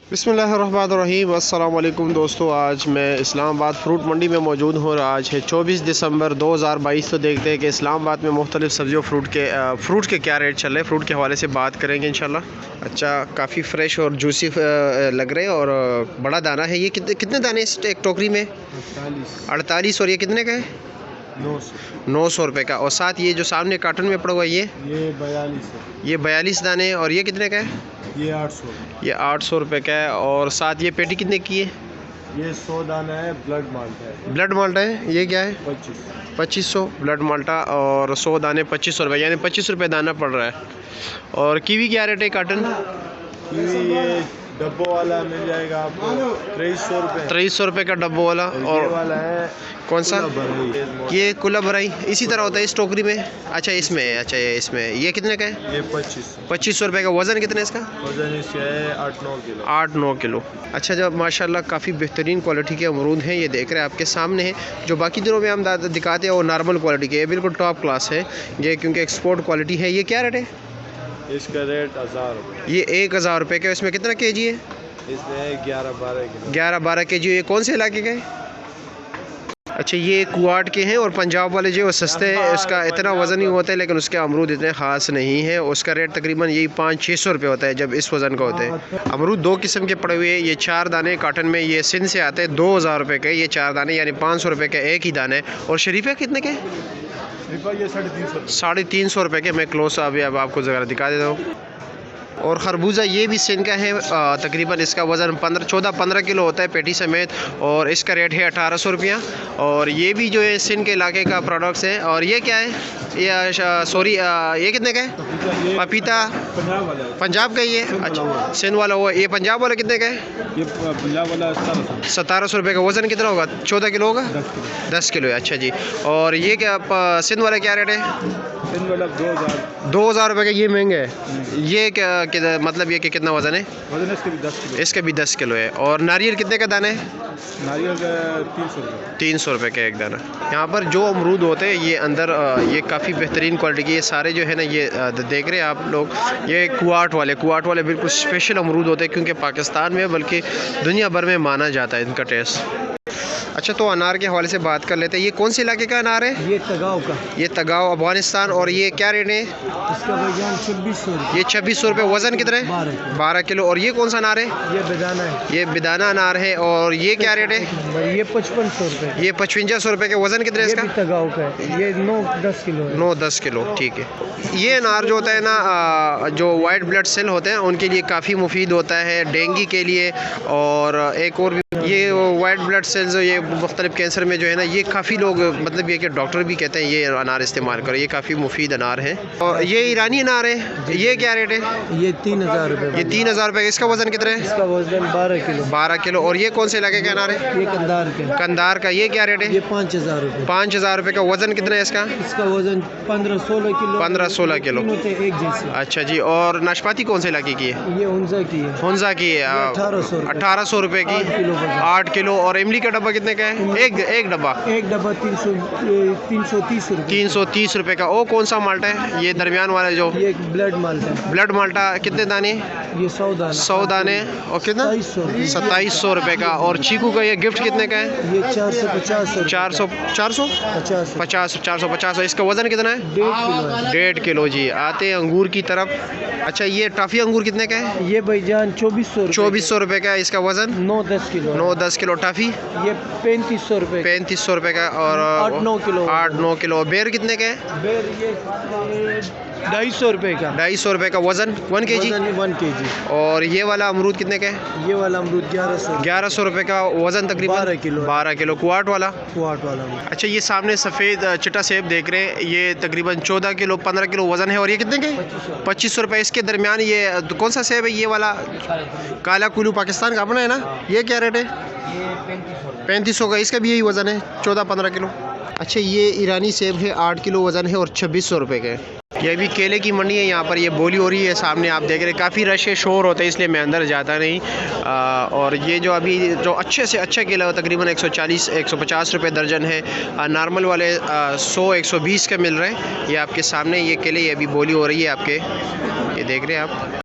बिस्मिल्लाहिर्रहमानिर्रहीम। अस्सलाम वालेकुम दोस्तों, आज मैं इस्लामाबाद फ़्रूट मंडी में मौजूद हूँ और आज है 24 दिसंबर 2022। तो देखते हैं कि इस्लामाबाद में मुख्तलिफ़ सब्ज़ियों फ़्रूट के क्या रेट चल रहे हैं। फ़्रूट के हवाले से बात करेंगे इंशाल्लाह। अच्छा, काफ़ी फ़्रेश और जूसी लग रहे हैं और बड़ा दाना है। ये कितने दाने इस एक टोकरी में? 48। और ये कितने का है? 900 रुपये का। और साथ ये जो सामने कार्टन में पड़ा हुआ ये 42 है। ये 42 दाने। और ये कितने का है? ये 800। ये 800 रुपये का है। और साथ ये पेटी कितने की है? ये 100 दाना है, ब्लड माल्टा है। ब्लड माल्टा है, ये क्या है? 2500 ब्लड माल्टा। और 100 दाने 2500 रुपये, यानी 25 रुपये दाना पड़ रहा है। और कीवी क्या रेट है कार्टन? कीवी ये डब्बों वाला मिल जाएगा आपको 2300 रुपये। 2300 रुपये का डब्बो वाला। और ये वाला है कौन सा? ये ये कुल्ला भराई इसी तरह होता है इस टोकरी में? अच्छा, इसमें अच्छा, ये इसमें ये कितने का है? ये 2500। 2500 रुपये का। वज़न कितना है इसका? वजन इसका है 8-9 किलो। 8-9 किलो। अच्छा, जब माशाल्लाह काफ़ी बेहतरीन क्वालिटी के अमरूद हैं, ये देख रहे हैं आपके सामने हैं। जो बाकी दिनों में हम दिखाते हैं वो नॉर्मल क्वालिटी के, ये बिल्कुल टॉप क्लास है ये, क्योंकि एक्सपोर्ट क्वालिटी है। ये क्या रेट है? इसका रेट 1000 रुपये। ये 1000 रुपये का। इसमें कितना केजी है? इसमें 11-12 किलो। 11-12 केजी। ये कौन से इलाके के? अच्छा, ये कुआट के हैं। और पंजाब वाले जो सस्ते हैं, उसका इतना वज़न नहीं होता है, लेकिन उसके अमरूद इतने ख़ास नहीं है। उसका रेट तकरीबन यही 500-600 रुपये होता है जब इस वज़न का होता है। अमरूद दो किस्म के पड़े हुए हैं। ये 4 दाने काटन में, ये सिंध से आते हैं। 2000 रुपये के ये 4 दाने, यानी 500 रुपये का एक ही दाना है। और शरीफा कितने के? ये 350। 350 रुपये के। मैं क्लोज अभी अब आपको ज़रा दिखा देता हूँ। और खरबूजा ये भी सिंध का है। तकरीबन इसका वज़न 14-15 किलो होता है पेटी समेत। और इसका रेट है 1800 रुपया। और ये भी जो है सिंध के इलाके का प्रोडक्ट्स है। और ये क्या है? ये कितने का है? पपीता पंजाब का ही है। अच्छा, सिंध वाला हुआ। ये पंजाब वाला कितने का है? ये पंजाब वाला 1700 रुपये का। वज़न कितना होगा? 14 किलो होगा। 10 किलो है। अच्छा जी। और ये क्या सिंध वाला क्या रेट है? 2000 रुपये का। ये महंगा है। ये क्या मतलब ये कि कितना वज़न है? वजन इसके भी 10 किलो। इसका भी 10 किलो है। और नारियल कितने का दाना है? नारियल का 300 रुपये। 300 रुपये का एक दाना। यहाँ पर जो अमरूद होते हैं ये अंदर ये काफ़ी बेहतरीन क्वालिटी के, ये सारे जो है ना, ये देख रहे हैं आप लोग, ये कुआट वाले बिल्कुल स्पेशल अमरूद होते हैं, क्योंकि पाकिस्तान में बल्कि दुनिया भर में माना जाता है इनका टेस्ट। अच्छा, तो अनार के हवाले से बात कर लेते हैं। ये कौन से इलाके का अनार है? ये तगाव का। ये तगाव अफगानिस्तान। और ये क्या रेट है? इसका वजन 2600 रुपये। ये 2600 रुपये। वज़न कितना है? 12 किलो। और ये कौन सा अनार है? ये बेदाना है। ये बेदाना अनार है। और ये क्या रेट है? ये 5500 रुपये। ये 5500 रुपये के। वज़न कितना है इसका? तगाव का है। ये 9-10 किलो है। 9-10 किलो, ठीक है। ये अनार जो होता है ना, जो वाइट ब्लड सेल होते हैं उनके लिए काफ़ी मुफीद होता है, डेंगू के लिए। और एक और भी ये वाइट ब्लड सेल्स, ये मुख्तलिफ कैंसर में जो है ना, ये काफ़ी लोग मतलब ये कि डॉक्टर भी कहते हैं ये अनार इस्तेमाल करो, ये काफ़ी मुफीद अनार है। और ये ईरानी अनार है। ये क्या रेट है? ये 3000 रुपये। ये 3000 रुपये। इसका वज़न कितना है? इसका वजन 12 किलो। 12 किलो। और ये कौन से इलाके का अनार है? ये कंधार के। कंधार का। ये क्या रेट है? ये 5000 रुपये। 5000 रुपये का। वज़न कितना है इसका? इसका वजन 15-16 किलो। 15-16 किलो। तीनों थे एक जैसे। अच्छा जी। और नाशपाती कौन से इलाके की है? ये हुंजा की है। हुंजा की है। 1800 रुपये की। 8 किलो। और इमली का डब्बा कितने का है? एक डब्बा। एक डब्बा 330 रुपये। 330 रुपये का। ओ कौन सा माल्टा है? ये दरमियान वाला जो? ये ब्लड माल्टा है। ब्लड माल्टा। कितने दाने? ये 100 दाना। 100 दाने। और कितना? 2700 रुपये का। और चीकू का ये गिफ्ट कितने का है? ये 450। 450। इसका वज़न कितना है? 1.5 किलो जी। आते हैं अंगूर की तरफ। अच्छा, ये टॉफ़ी अंगूर कितने का है? ये भाईजान 2400 रुपये का है। इसका वज़न 9-10 किलो। 9-10 किलो। टॉफ़ी ये 3500 रुपये। 3500 रुपये का। और 8-9 किलो। 8-9 किलो। बेर कितने का है? बेर ये 250 रुपये का। 250 रुपये का। वज़न 1 केजी। 1 केजी। और ये वाला अमरूद कितने का है? ये वाला अमरूद 1100 रुपये का। वज़न तकरीबन 12 किलो। 12 किलो। कुआट वाला। वाला। अच्छा, ये सामने सफ़ेद चिट्टा सेब देख रहे हैं, ये तकरीबन 14 किलो 15 किलो वज़न है। और ये कितने के? 2500 रुपये। इसके दरमियान ये कौन सा सेब है? ये वाला काला कुल्लू, पाकिस्तान का अपना है ना? ये क्या रेट है? ये 3500 का। इसका भी यही वज़न है, 14-15 किलो। अच्छा, ये ईरानी सेब है, 8 किलो वज़न है और 2600 रुपये का है। ये भी केले की मंडी है, यहाँ पर ये बोली हो रही है। सामने आप देख रहे हैं काफ़ी रश है, शोर होता है, इसलिए मैं अंदर जाता नहीं। और ये जो अभी जो अच्छे से अच्छा केला है तकरीबन 140-150 रुपये दर्जन है। नॉर्मल वाले 100-120 का मिल रहे हैं। ये आपके सामने ये केले, ये अभी बोली हो रही है आपके, ये देख रहे हैं आप।